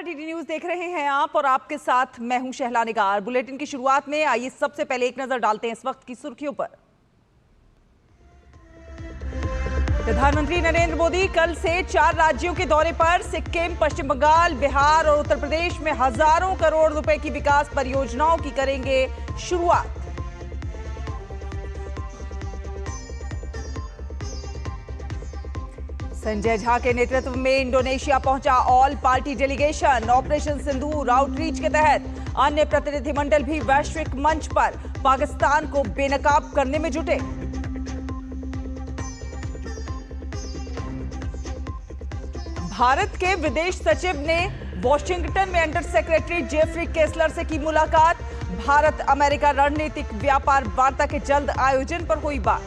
नमस्कार, DD news देख रहे हैं आप और आपके साथ मैं हूं शहला निगार। बुलेटिन की शुरुआत में आइए सबसे पहले एक नजर डालते हैं इस वक्त की सुर्खियों पर। प्रधानमंत्री नरेंद्र मोदी कल से 4 राज्यों के दौरे पर। सिक्किम, पश्चिम बंगाल, बिहार और उत्तर प्रदेश में हजारों करोड़ रुपए की विकास परियोजनाओं की करेंगे शुरुआत। संजय झा के नेतृत्व में इंडोनेशिया पहुंचा ऑल पार्टी डेलीगेशन। ऑपरेशन सिंदूर आउटरीच के तहत अन्य प्रतिनिधिमंडल भी वैश्विक मंच पर पाकिस्तान को बेनकाब करने में जुटे। भारत के विदेश सचिव ने वॉशिंगटन में अंडर सेक्रेटरी जेफरी केसलर से की मुलाकात। भारत अमेरिका रणनीतिक व्यापार वार्ता के जल्द आयोजन पर हुई बात।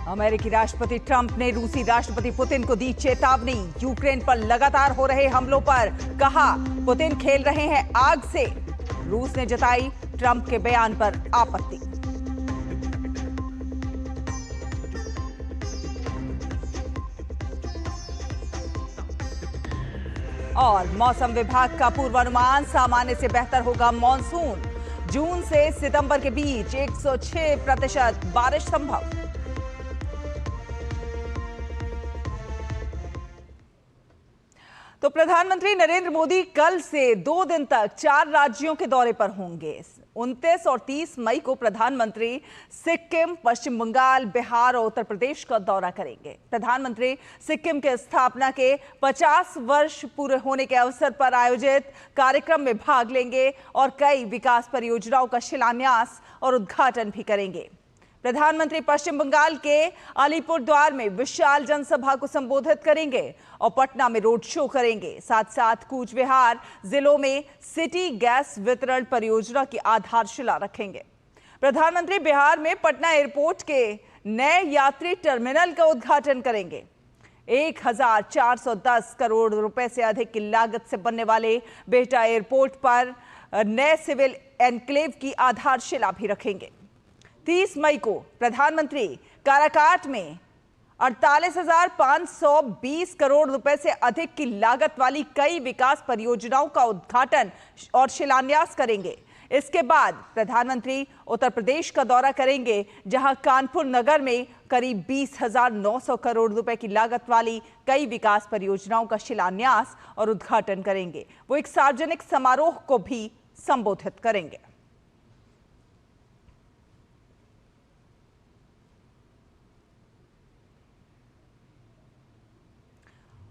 अमेरिकी राष्ट्रपति ट्रंप ने रूसी राष्ट्रपति पुतिन को दी चेतावनी। यूक्रेन पर लगातार हो रहे हमलों पर कहा, पुतिन खेल रहे हैं आग से। रूस ने जताई ट्रंप के बयान पर आपत्ति। और मौसम विभाग का पूर्वानुमान, सामान्य से बेहतर होगा मॉनसून। जून से सितंबर के बीच 106% बारिश संभव। तो प्रधानमंत्री नरेंद्र मोदी कल से 2 दिन तक 4 राज्यों के दौरे पर होंगे। 29 और 30 मई को प्रधानमंत्री सिक्किम, पश्चिम बंगाल, बिहार और उत्तर प्रदेश का दौरा करेंगे। प्रधानमंत्री सिक्किम के स्थापना के 50 वर्ष पूरे होने के अवसर पर आयोजित कार्यक्रम में भाग लेंगे और कई विकास परियोजनाओं का शिलान्यास और उद्घाटन भी करेंगे। प्रधानमंत्री पश्चिम बंगाल के अलीपुरद्वार में विशाल जनसभा को संबोधित करेंगे और पटना में रोड शो करेंगे। साथ साथ कूचबिहार जिलों में सिटी गैस वितरण परियोजना की आधारशिला रखेंगे। प्रधानमंत्री बिहार में पटना एयरपोर्ट के नए यात्री टर्मिनल का उद्घाटन करेंगे। 1410 करोड़ रुपए से अधिक की लागत से बनने वाले बिहटा एयरपोर्ट पर नए सिविल एनक्लेव की आधारशिला भी रखेंगे। 30 मई को प्रधानमंत्री काराकाट में 48,520 करोड़ रुपए से अधिक की लागत वाली कई विकास परियोजनाओं का उद्घाटन और शिलान्यास करेंगे। इसके बाद प्रधानमंत्री उत्तर प्रदेश का दौरा करेंगे, जहां कानपुर नगर में करीब 20,900 करोड़ रुपए की लागत वाली कई विकास परियोजनाओं का शिलान्यास और उद्घाटन करेंगे। वो एक सार्वजनिक समारोह को भी संबोधित करेंगे।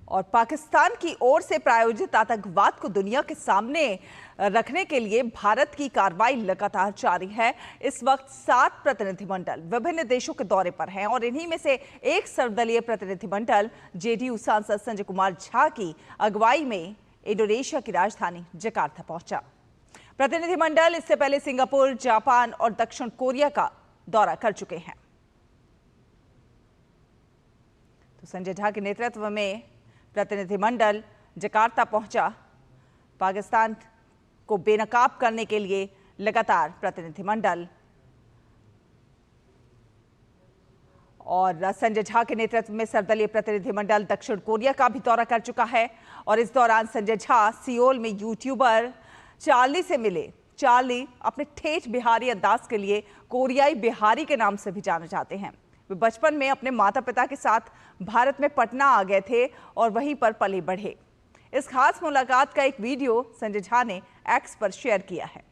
और पाकिस्तान की ओर से प्रायोजित आतंकवाद को दुनिया के सामने रखने के लिए भारत की कार्रवाई लगातार जारी है। इस वक्त 7 प्रतिनिधिमंडल विभिन्न देशों के दौरे पर हैं और इन्हीं में से एक सर्वदलीय प्रतिनिधिमंडल जेडीयू सांसद संजय कुमार झा की अगुवाई में इंडोनेशिया की राजधानी जकार्ता पहुंचा। प्रतिनिधिमंडल इससे पहले सिंगापुर, जापान और दक्षिण कोरिया का दौरा कर चुके हैं। तो संजय झा के नेतृत्व में प्रतिनिधिमंडल जकार्ता पहुंचा। पाकिस्तान को बेनकाब करने के लिए लगातार प्रतिनिधिमंडल और संजय झा के नेतृत्व में सर्वदलीय प्रतिनिधिमंडल दक्षिण कोरिया का भी दौरा कर चुका है। और इस दौरान संजय झा सियोल में यूट्यूबर चार्ली से मिले। चार्ली अपने ठेठ बिहारी अंदाज के लिए कोरियाई बिहारी के नाम से भी जाने जाते हैं। वे बचपन में अपने माता पिता के साथ भारत में पटना आ गए थे और वहीं पर पले बढ़े। इस खास मुलाकात का एक वीडियो संजय झा ने एक्स पर शेयर किया है।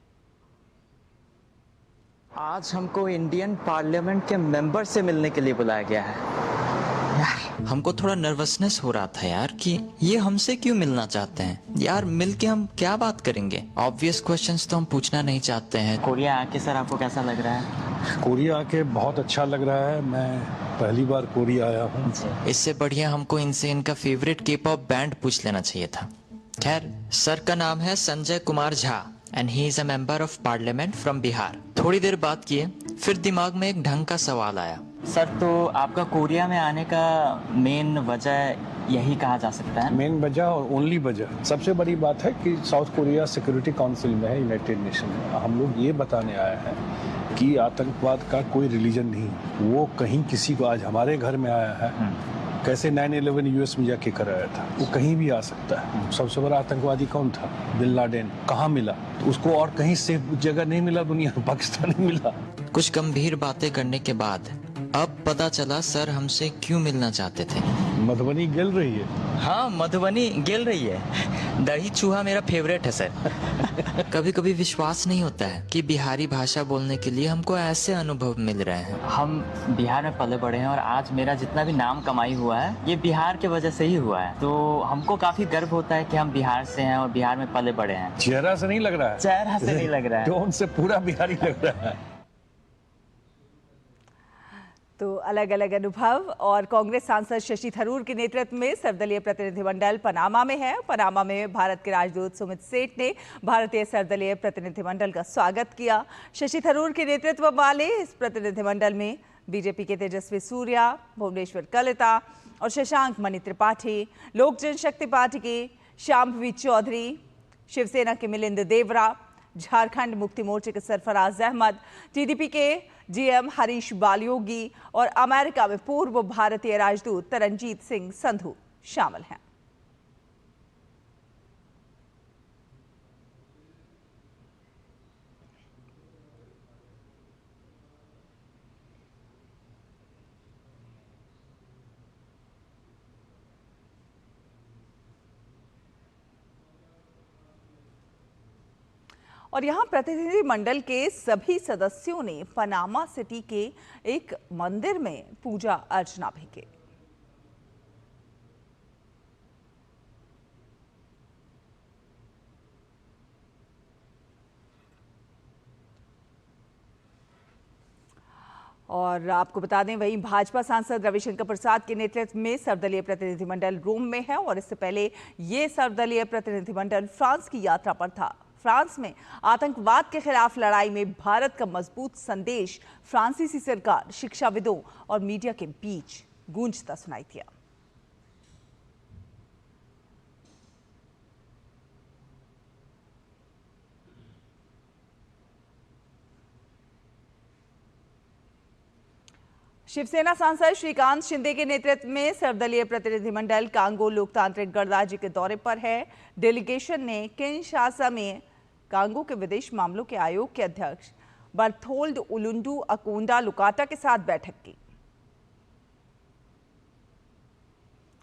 आज हमको इंडियन पार्लियामेंट के मेंबर से मिलने के लिए बुलाया गया है। यार हमको थोड़ा नर्वसनेस हो रहा था यार कि ये हमसे क्यों मिलना चाहते हैं। यार मिलके हम क्या बात करेंगे। ऑब्वियस क्वेश्चंस तो हम पूछना नहीं चाहते हैं। कोरिया आके सर आपको कैसा लग रहा है? कोरिया आके बहुत अच्छा लग रहा है। मैं पहली बार कोरिया आया हूँ। इससे बढ़िया हमको इनसे इनका फेवरेट के-पॉप बैंड पूछ लेना चाहिए था। खैर, सर का नाम है Sanjay Kumar Jha and he is a member of parliament from Bihar. थोड़ी देर बात किए, फिर दिमाग में एक ढंग का सवाल आया। सर, तो आपका कोरिया में आने का मेन वजह यही कहा जा सकता है? मेन वजह और ओनली वजह, सबसे बड़ी बात है कि साउथ कोरिया सिक्योरिटी काउंसिल में है, यूनाइटेड नेशन में। हम लोग ये बताने आए हैं कि आतंकवाद का कोई रिलीजन नहीं, वो कहीं किसी को, आज हमारे घर में आया है, कैसे 9/11 यूएस में जाके कराया था, वो कहीं भी आ सकता है। सबसे बड़ा आतंकवादी कौन था? Bin Laden. कहाँ मिला? तो उसको और कहीं सेफ जगह नहीं मिला दुनिया में, पाकिस्तान नहीं मिला। कुछ गंभीर बातें करने के बाद अब पता चला सर हमसे क्यों मिलना चाहते थे। मधुबनी गल रही है। हाँ, मधुबनी गेल रही है। दही चूहा मेरा फेवरेट है सर। कभी कभी विश्वास नहीं होता है कि बिहारी भाषा बोलने के लिए हमको ऐसे अनुभव मिल रहे हैं। हम बिहार में पले बड़े हैं और आज मेरा जितना भी नाम कमाई हुआ है ये बिहार की वजह से ही हुआ है। तो हमको काफी गर्व होता है कि हम बिहार से हैं और बिहार में पले बड़े हैं। चेहरा से नहीं लग रहा है, चेहरा से नहीं लग रहा है, टोन से पूरा बिहारी लग रहा है। तो अलग अलग अनुभव। और कांग्रेस सांसद शशि थरूर के नेतृत्व में सर्वदलीय प्रतिनिधिमंडल पनामा में है। पनामा में भारत के राजदूत सुमित सेठ ने भारतीय सर्वदलीय प्रतिनिधिमंडल का स्वागत किया। शशि थरूर के नेतृत्व वाले इस प्रतिनिधिमंडल में बीजेपी के तेजस्वी सूर्या, भुवनेश्वर कलिता और शशांक मणि त्रिपाठी, लोक जनशक्ति पार्टी के श्यामवी चौधरी, शिवसेना के मिलिंद देवरा, झारखंड मुक्ति मोर्चे के सरफराज अहमद, टीडीपी के जीएम हरीश बालयोगी और अमेरिका में पूर्व भारतीय राजदूत तरनजीत सिंह संधू शामिल हैं। और यहाँ प्रतिनिधि मंडल के सभी सदस्यों ने पनामा सिटी के एक मंदिर में पूजा अर्चना भी की। और आपको बता दें, वहीं भाजपा सांसद रविशंकर प्रसाद के नेतृत्व में सर्वदलीय प्रतिनिधिमंडल रोम में है और इससे पहले ये सर्वदलीय प्रतिनिधिमंडल फ्रांस की यात्रा पर था। फ्रांस में आतंकवाद के खिलाफ लड़ाई में भारत का मजबूत संदेश फ्रांसीसी सरकार, शिक्षाविदों और मीडिया के बीच गूंजता सुनाई दिया। शिवसेना सांसद श्रीकांत शिंदे के नेतृत्व में सर्वदलीय प्रतिनिधिमंडल कांगो लोकतांत्रिक गणराज्य के दौरे पर है। डेलीगेशन ने किनशासा में कांगो के विदेश मामलों के आयोग के अध्यक्ष बर्थोल्ड उलुंडू अकोंडा लुकाटा के साथ बैठक की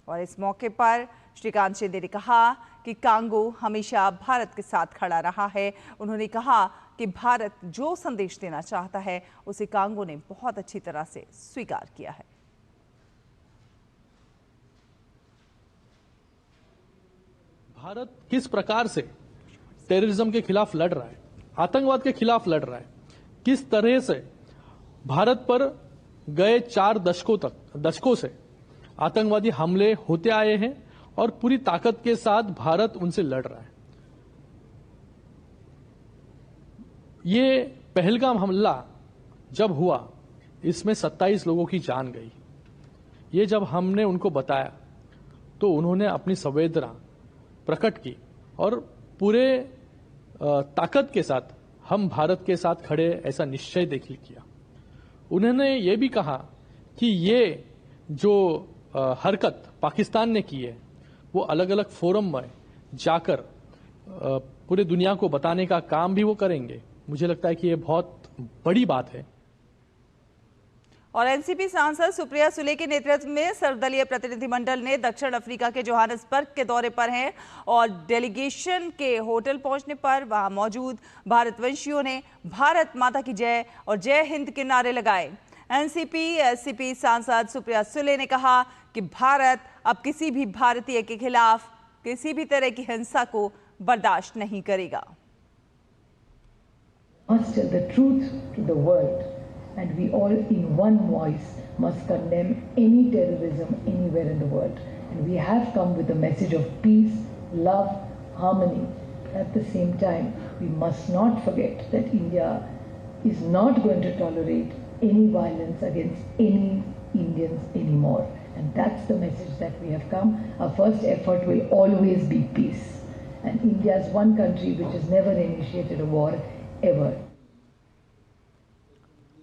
और इस मौके पर श्रीकांत शिंदे ने कहा कि कांगो हमेशा भारत के साथ खड़ा रहा है। उन्होंने कहा कि भारत जो संदेश देना चाहता है उसे कांगो ने बहुत अच्छी तरह से स्वीकार किया है। भारत किस प्रकार से टेररिज्म के खिलाफ लड़ रहा है, आतंकवाद के खिलाफ लड़ रहा है, किस तरह से भारत पर गए 4 दशकों से आतंकवादी हमले होते आए हैं और पूरी ताकत के साथ भारत उनसे लड़ रहा है। ये पहलगाम हमला जब हुआ, इसमें 27 लोगों की जान गई। ये जब हमने उनको बताया तो उन्होंने अपनी संवेदना प्रकट की और पूरे ताकत के साथ हम भारत के साथ खड़े, ऐसा निश्चय देखिए किया। उन्होंने ये भी कहा कि ये जो हरकत पाकिस्तान ने की है वो अलग अलग फोरम में जाकर पूरे दुनिया को बताने का काम भी वो करेंगे। मुझे लगता है कि ये बहुत बड़ी बात है। और एनसीपी सांसद सुप्रिया सुले के नेतृत्व में सर्वदलीय प्रतिनिधिमंडल ने दक्षिण अफ्रीका के जोहान्सबर्ग के दौरे पर हैं और डेलीगेशन के होटल पहुंचने पर वहां मौजूद भारतवंशियों ने भारत माता की जय और जय हिंद के नारे लगाए। एनसीपी सांसद सुप्रिया सुले ने कहा कि भारत अब किसी भी भारतीय के खिलाफ किसी भी तरह की हिंसा को बर्दाश्त नहीं करेगा। Must tell the truth to the world, and we all in one voice must condemn any terrorism anywhere in the world. And we have come with a message of peace, love, harmony. At the same time, we must not forget that India is not going to tolerate any violence against any Indians anymore. And that's the message that we have come. Our first effort will always be peace. And India is one country which has never initiated a war ever.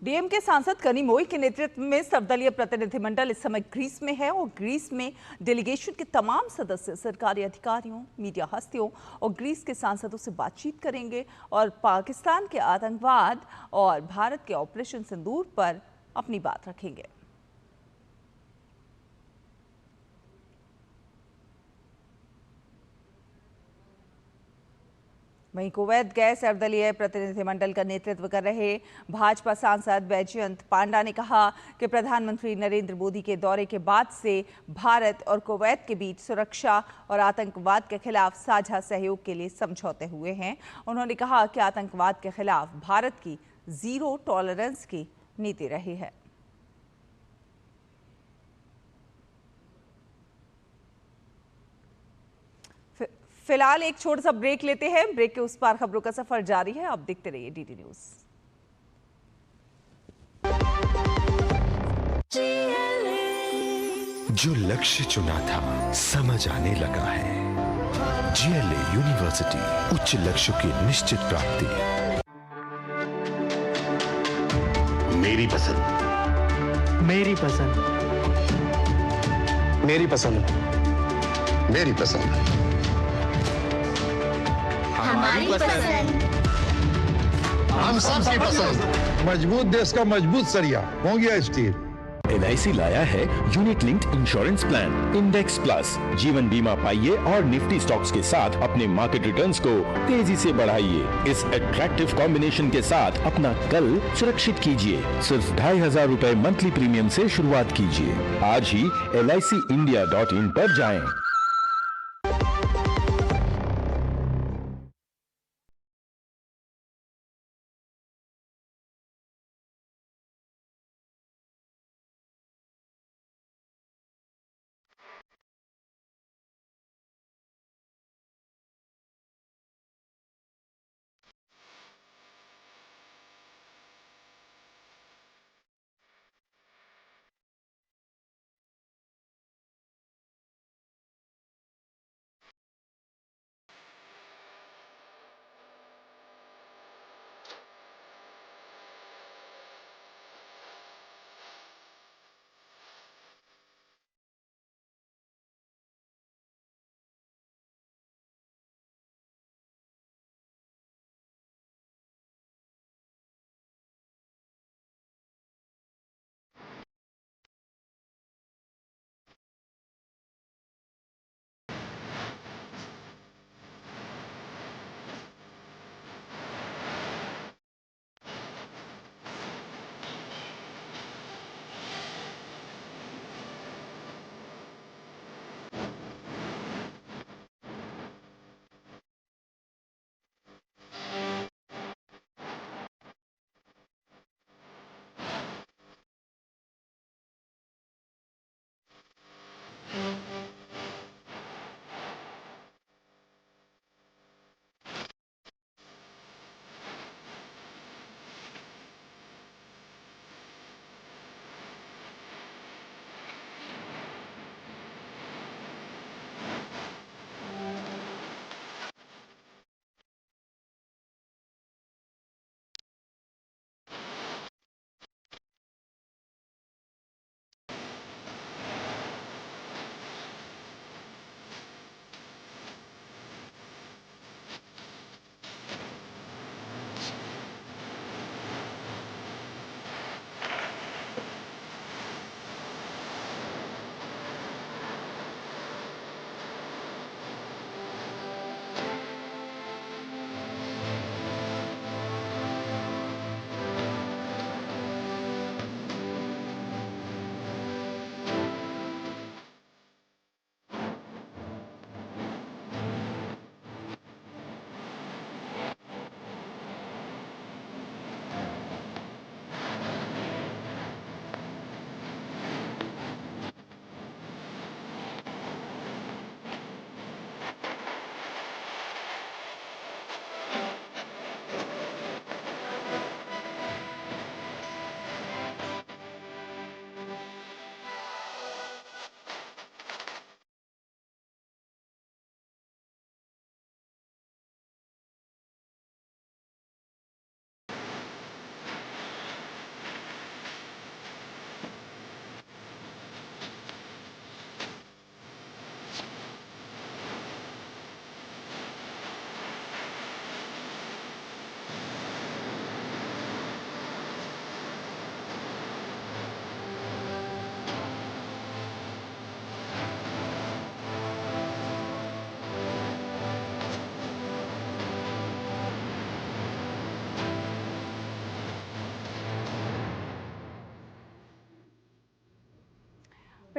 DMK सांसद कनिमोई के नेतृत्व में सर्वदलीय प्रतिनिधिमंडल इस समय Greece में है और ग्रीस में डेलीगेशन के तमाम सदस्य सरकारी अधिकारियों, मीडिया हस्तियों और ग्रीस के सांसदों से बातचीत करेंगे और पाकिस्तान के आतंकवाद और भारत के ऑपरेशन सिंदूर पर अपनी बात रखेंगे। वहीं कुवैत गए सर्वदलीय प्रतिनिधिमंडल का नेतृत्व कर रहे भाजपा सांसद बैजयंत पांडा ने कहा कि प्रधानमंत्री नरेंद्र मोदी के दौरे के बाद से भारत और कुवैत के बीच सुरक्षा और आतंकवाद के खिलाफ साझा सहयोग के लिए समझौते हुए हैं। उन्होंने कहा कि आतंकवाद के खिलाफ भारत की जीरो टॉलरेंस की नीति रही है। फिलहाल एक छोटा सा ब्रेक लेते हैं। ब्रेक के उस पार खबरों का सफर जारी है। आप देखते रहिए डीडी न्यूज। जो लक्ष्य चुना था समझ आने लगा है। जीएलए यूनिवर्सिटी, उच्च लक्ष्य की निश्चित प्राप्ति। मेरी पसंद, मेरी पसंद, मेरी पसंद, मेरी पसंद, हमारी पसंद, हम सबकी पसंद। मजबूत देश का मजबूत सरिया हो गया स्टील। एलआईसी लाया है unit linked insurance plan index plus. जीवन बीमा पाइए और निफ्टी स्टॉक्स के साथ अपने मार्केट रिटर्न्स को तेजी से बढ़ाइए। इस अट्रैक्टिव कॉम्बिनेशन के साथ अपना कल सुरक्षित कीजिए। सिर्फ 2500 रुपए मंथली प्रीमियम से शुरुआत कीजिए। आज ही LICindia.in पर जाएं।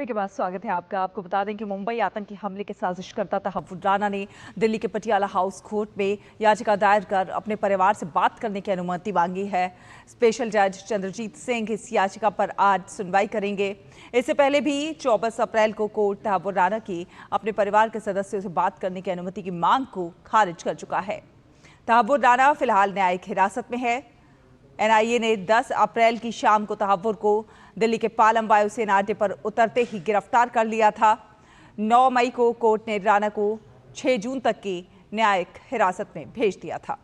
ब्रेक के बाद स्वागत है आपका। आपको बता दें कि मुंबई आतंकी हमले के साजिशकर्ता तहव्वुर राना ने दिल्ली के पटियाला हाउस कोर्ट में याचिका दायर कर अपने परिवार से बात करने की अनुमति मांगी है। स्पेशल जज चंद्रजीत सिंह इस याचिका पर आज सुनवाई करेंगे। इससे पहले भी 24 अप्रैल को कोर्ट तहव्वुर राना की अपने परिवार के सदस्यों से बात करने की अनुमति की मांग को खारिज कर चुका है। तहव्वुर राना फिलहाल न्यायिक हिरासत में है। एनआईए ने 10 अप्रैल की शाम को तहव्वुर को दिल्ली के पालम वायुसेना अड्डे पर उतरते ही गिरफ्तार कर लिया था। 9 मई को कोर्ट ने राणा को 6 जून तक की न्यायिक हिरासत में भेज दिया था।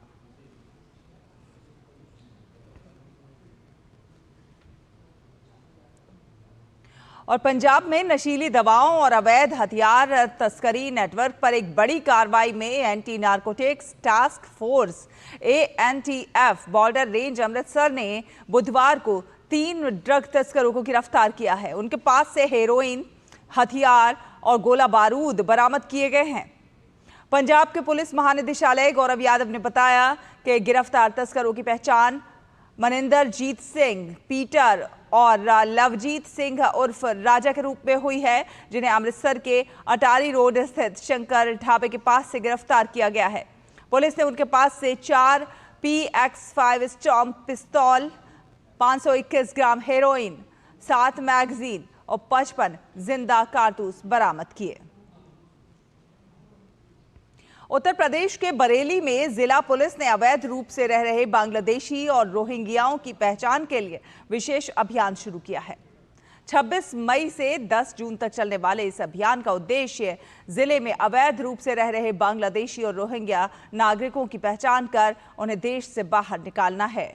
और पंजाब में नशीली दवाओं और अवैध हथियार तस्करी नेटवर्क पर एक बड़ी कार्रवाई में anti narcotics task force ANTF border range Amritsar ने बुधवार को 3 ड्रग तस्करों को गिरफ्तार किया है। उनके पास से हेरोइन, हथियार और गोला बारूद बरामद किए गए हैं। पंजाब के पुलिस महानिदेशालय गौरव यादव ने बताया कि गिरफ्तार तस्करों की पहचान मनिंदरजीत सिंह, पीटर और लवजीत सिंह उर्फ राजा के रूप में हुई है, जिन्हें अमृतसर के अटारी रोड स्थित शंकर ढाबे के पास से गिरफ्तार किया गया है। पुलिस ने उनके पास से 4 PX5 स्टॉर्म पिस्तौल, 521 ग्राम हेरोइन, 7 मैगजीन और 55 जिंदा कारतूस बरामद किए। उत्तर प्रदेश के बरेली में जिला पुलिस ने अवैध रूप से रह रहे बांग्लादेशी और रोहिंग्याओं की पहचान के लिए विशेष अभियान शुरू किया है। 26 मई से 10 जून तक चलने वाले इस अभियान का उद्देश्य जिले में अवैध रूप से रह रहे बांग्लादेशी और रोहिंग्या नागरिकों की पहचान कर उन्हें देश से बाहर निकालना है।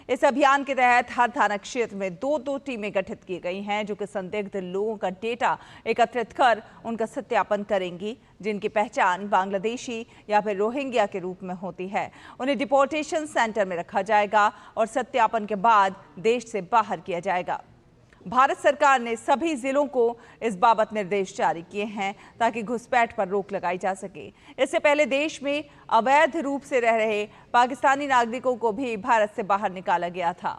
इस अभियान के तहत हर थाना क्षेत्र में 2-2 टीमें गठित की गई हैं, जो कि संदिग्ध लोगों का डेटा एकत्रित कर उनका सत्यापन करेंगी, जिनकी पहचान बांग्लादेशी या फिर रोहिंग्या के रूप में होती है। उन्हें डिपोर्टेशन सेंटर में रखा जाएगा और सत्यापन के बाद देश से बाहर किया जाएगा। भारत सरकार ने सभी जिलों को इस बाबत निर्देश जारी किए हैं ताकि घुसपैठ पर रोक लगाई जा सके। इससे पहले देश में अवैध रूप से रह रहे पाकिस्तानी नागरिकों को भी भारत से बाहर निकाला गया था।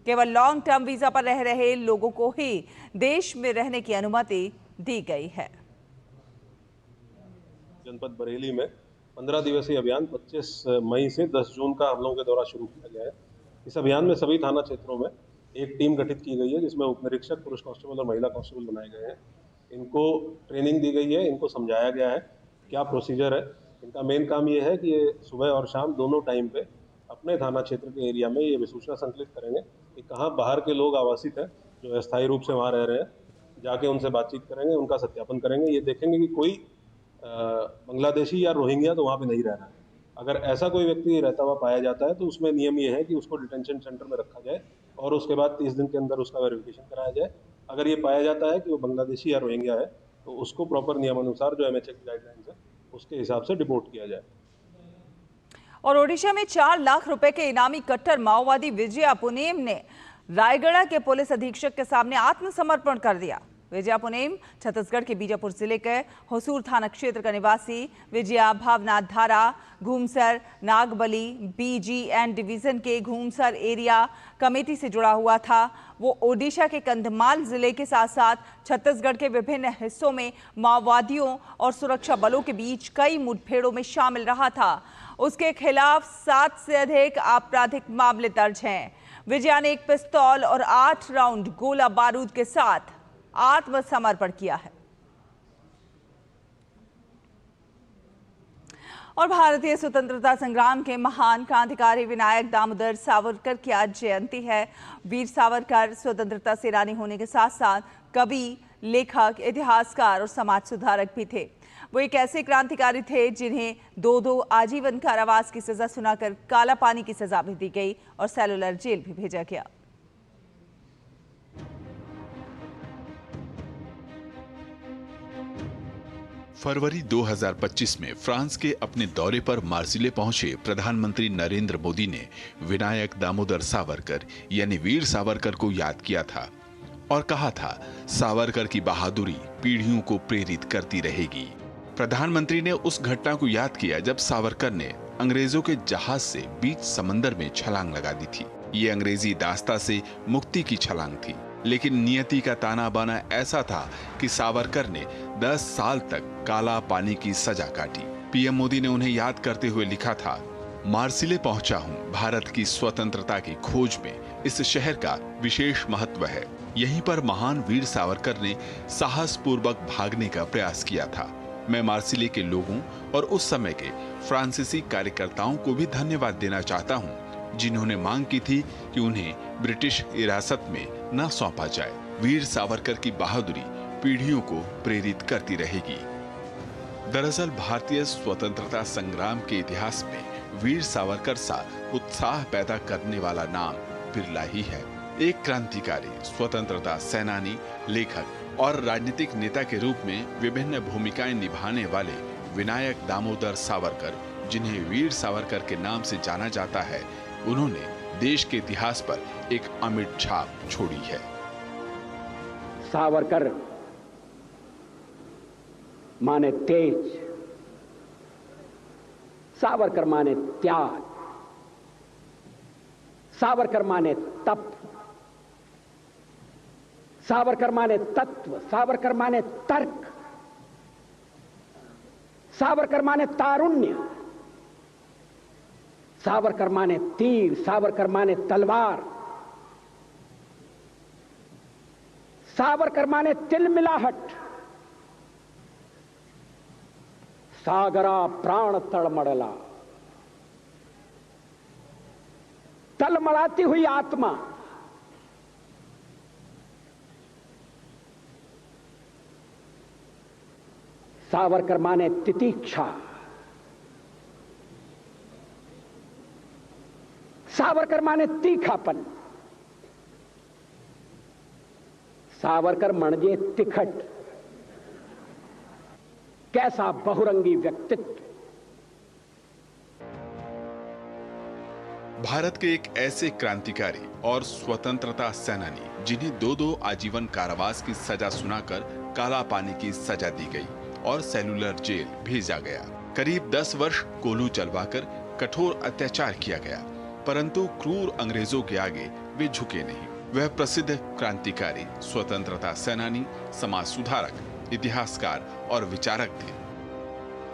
केवल लॉन्ग टर्म वीजा पर रह रहे लोगों को ही देश में रहने की अनुमति दी गई है। जनपद बरेली में 15 दिवसीय अभियान 25 मई से 10 जून का हम लोगों के द्वारा शुरू किया गया है। इस अभियान में सभी थाना क्षेत्रों में एक टीम गठित की गई है, जिसमें उप निरीक्षक, पुरुष कांस्टेबल और महिला कांस्टेबल बनाए गए हैं। इनको ट्रेनिंग दी गई है, इनको समझाया गया है क्या प्रोसीजर है। इनका मेन काम ये है कि ये सुबह और शाम दोनों टाइम पे अपने थाना क्षेत्र के एरिया में ये विसूचना संकलित करेंगे कि कहाँ बाहर के लोग आवासित हैं जो अस्थायी रूप से वहाँ रह रहे हैं। जाके उनसे बातचीत करेंगे, उनका सत्यापन करेंगे। ये देखेंगे कि कोई बांग्लादेशी या रोहिंग्या तो वहाँ पे नहीं रह रहा है। अगर ऐसा कोई व्यक्ति रहता हुआ पाया जाता है तो उसमें नियम ये है कि उसको डिटेंशन सेंटर में रखा जाए और उसके बाद 30 दिन के अंदर उसका वेरिफिकेशन कराया जाए। अगर ये पाया जाता है कि वो बांग्लादेशी या रोहिंग्या है तो उसको प्रॉपर नियमानुसार जो MHA की गाइडलाइंस है उसके हिसाब से डिपोर्ट किया जाए। और ओडिशा में 4 लाख रुपए के इनामी कट्टर माओवादी विजया पुनेम ने रायगढ़ के पुलिस अधीक्षक के सामने आत्मसमर्पण कर दिया। विजया पुनेम छत्तीसगढ़ के बीजापुर जिले के होसूर थाना क्षेत्र का निवासी विजया भावनाथ धारा घूमसर नागबली BGN डिवीजन के घूमसर एरिया कमेटी से जुड़ा हुआ था। वो ओडिशा के कंधमाल जिले के साथ साथ छत्तीसगढ़ के विभिन्न हिस्सों में माओवादियों और सुरक्षा बलों के बीच कई मुठभेड़ों में शामिल रहा था। उसके खिलाफ 7 से अधिक आपराधिक मामले दर्ज हैं। विजया ने एक पिस्तौल और 8 राउंड गोला बारूद के साथ आत्मसमर्पण किया है। और भारतीय स्वतंत्रता संग्राम के महान क्रांतिकारी विनायक दामोदर सावरकर की आज जयंती है। वीर सावरकर स्वतंत्रता सेनानी होने के साथ साथ कवि, लेखक, इतिहासकार और समाज सुधारक भी थे। वो एक ऐसे क्रांतिकारी थे जिन्हें 2 आजीवन कारावास की सजा सुनाकर काला पानी की सजा भी दी गई और सेलुलर जेल भी भेजा गया। फरवरी 2025 में फ्रांस के अपने दौरे पर मार्सिले पहुंचे प्रधानमंत्री नरेंद्र मोदी ने विनायक दामोदर सावरकर यानी वीर सावरकर को याद किया था और कहा था, सावरकर की बहादुरी पीढ़ियों को प्रेरित करती रहेगी। प्रधानमंत्री ने उस घटना को याद किया जब सावरकर ने अंग्रेजों के जहाज से बीच समंदर में छलांग लगा दी थी। ये अंग्रेजी दास्ता से मुक्ति की छलांग थी। लेकिन नियति का ताना बाना ऐसा था कि सावरकर ने 10 साल तक काला पानी की सजा काटी। पीएम मोदी ने उन्हें याद करते हुए लिखा था, मार्सिले पहुंचा हूं, भारत की स्वतंत्रता की खोज में इस शहर का विशेष महत्व है। यहीं पर महान वीर सावरकर ने साहस पूर्वक भागने का प्रयास किया था। मैं मार्सिले के लोगों और उस समय के फ्रांसीसी कार्यकर्ताओं को भी धन्यवाद देना चाहता हूं, जिन्होंने मांग की थी कि उन्हें ब्रिटिश हिरासत में न सौंपा जाए। वीर सावरकर की बहादुरी पीढ़ियों को प्रेरित करती रहेगी। दरअसल भारतीय स्वतंत्रता संग्राम के इतिहास में वीर सावरकर सा उत्साह पैदा करने वाला नाम बिरला ही है। एक क्रांतिकारी, स्वतंत्रता सेनानी, लेखक और राजनीतिक नेता के रूप में विभिन्न भूमिकाएं निभाने वाले विनायक दामोदर सावरकर, जिन्हें वीर सावरकर के नाम से जाना जाता है, उन्होंने देश के इतिहास पर एक अमिट छाप छोड़ी है। सावरकर माने तेज, सावरकर माने त्याग, सावरकर माने तप, सावरकर माने तत्व, सावरकर माने तर्क, सावरकर माने तारुण्य, सावरकर माने तीर, सावरकर माने तलवार, सावरकर माने तिलमिलाहट, सागरा प्राण तड़मड़ला, तलमड़ाती हुई आत्मा, सावरकर माने तितीक्षा, सावरकर माने तीखापन, सावरकर म्हणजे तिखट। कैसा बहुरंगी व्यक्तित्व। भारत के एक ऐसे क्रांतिकारी और स्वतंत्रता सेनानी, जिन्हें 2-2 आजीवन कारावास की सजा सुनाकर काला पानी की सजा दी गई और सेलुलर जेल भेजा गया। करीब 10 वर्ष कोल्हू चलवाकर कठोर अत्याचार किया गया, परंतु क्रूर अंग्रेजों के आगे वे झुके नहीं। वह प्रसिद्ध क्रांतिकारी, स्वतंत्रता सेनानी, समाज सुधारक, इतिहासकार और विचारक थे।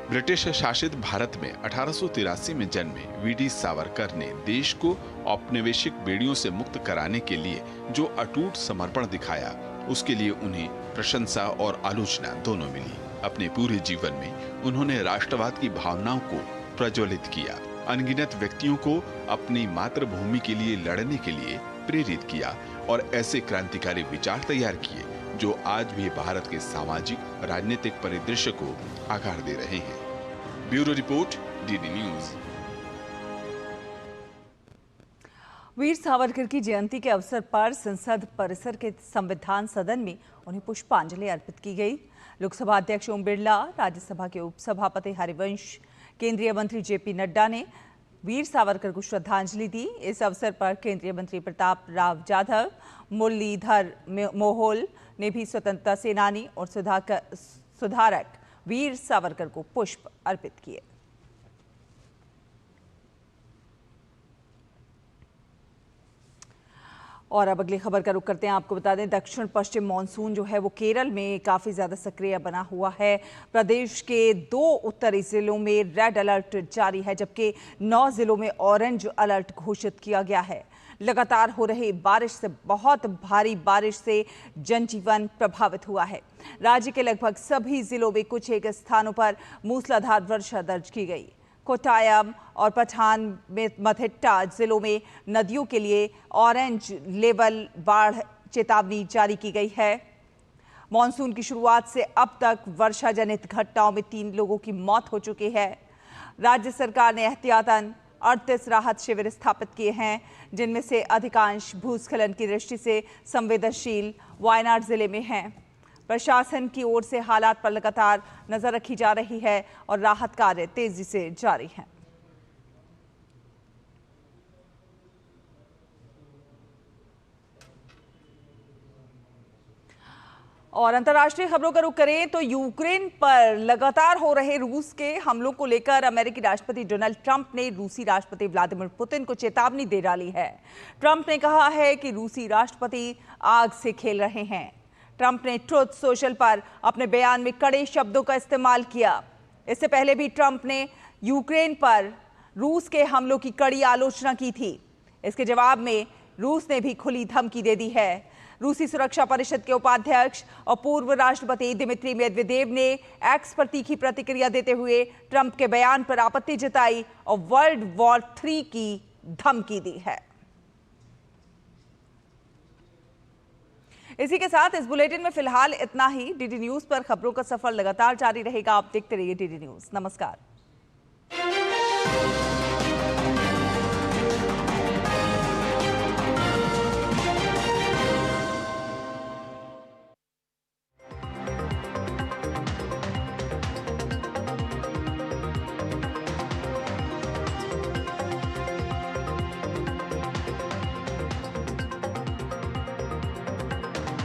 ब्रिटिश शासित भारत में 1883 में जन्मे वीडी सावरकर ने देश को औपनिवेशिक बेड़ियों से मुक्त कराने के लिए जो अटूट समर्पण दिखाया, उसके लिए उन्हें प्रशंसा और आलोचना दोनों मिली। अपने पूरे जीवन में उन्होंने राष्ट्रवाद की भावनाओं को प्रज्वलित किया, अनगिनत व्यक्तियों को अपनी मातृभूमि के लिए लड़ने के लिए प्रेरित किया और ऐसे क्रांतिकारी विचार तैयार किए जो आज भी भारत के सामाजिक राजनीतिक परिदृश्य को आकार दे रहे हैं। Bureau report, DD news. Veer Savarkar की जयंती के अवसर पर संसद परिसर के संविधान सदन में उन्हें पुष्पांजलि अर्पित की गई। लोकसभा अध्यक्ष ओम बिरला, राज्यसभा के उपसभापति हरिवंश, केंद्रीय मंत्री जेपी नड्डा ने वीर सावरकर को श्रद्धांजलि दी। इस अवसर पर केंद्रीय मंत्री प्रताप राव जाधव, मुरलीधर मोहोल ने भी स्वतंत्रता सेनानी और सुधारक वीर सावरकर को पुष्प अर्पित किए। और अब अगली खबर का रुख करते हैं। आपको बता दें, दक्षिण पश्चिम मानसून जो है वो केरल में काफ़ी ज़्यादा सक्रिय बना हुआ है। प्रदेश के 2 उत्तरी जिलों में रेड अलर्ट जारी है, जबकि 9 जिलों में ऑरेंज अलर्ट घोषित किया गया है। लगातार हो रही बारिश से, बहुत भारी बारिश से जनजीवन प्रभावित हुआ है। राज्य के लगभग सभी जिलों में कुछ एक स्थानों पर मूसलाधार वर्षा दर्ज की गई। कोट्टायम और पठान मथिट्टा जिलों में नदियों के लिए ऑरेंज लेवल बाढ़ चेतावनी जारी की गई है। मॉनसून की शुरुआत से अब तक वर्षा जनित घटनाओं में 3 लोगों की मौत हो चुकी है। राज्य सरकार ने एहतियातन 38 राहत शिविर स्थापित किए हैं, जिनमें से अधिकांश भूस्खलन की दृष्टि से संवेदनशील वायनाड जिले में हैं। प्रशासन की ओर से हालात पर लगातार नजर रखी जा रही है और राहत कार्य तेजी से जारी हैं। और अंतर्राष्ट्रीय खबरों का रुख करें तो यूक्रेन पर लगातार हो रहे रूस के हमलों को लेकर अमेरिकी राष्ट्रपति डोनाल्ड ट्रंप ने रूसी राष्ट्रपति व्लादिमीर पुतिन को चेतावनी दे डाली है। ट्रंप ने कहा है कि रूसी राष्ट्रपति आग से खेल रहे हैं। ट्रंप ने ट्रुथ सोशल पर अपने बयान में कड़े शब्दों का इस्तेमाल किया। इससे पहले भी ट्रंप ने यूक्रेन पर रूस के हमलों की कड़ी आलोचना की थी। इसके जवाब में रूस ने भी खुली धमकी दे दी है। रूसी सुरक्षा परिषद के उपाध्यक्ष और पूर्व राष्ट्रपति दिमित्री मेदवेदेव ने एक्स पर तीखी प्रतिक्रिया देते हुए ट्रंप के बयान पर आपत्ति जताई और वर्ल्ड वॉर 3 की धमकी दी है। इसी के साथ इस बुलेटिन में फिलहाल इतना ही। डीडी न्यूज पर खबरों का सफर लगातार जारी रहेगा। आप देखते रहिए डीडी न्यूज। नमस्कार।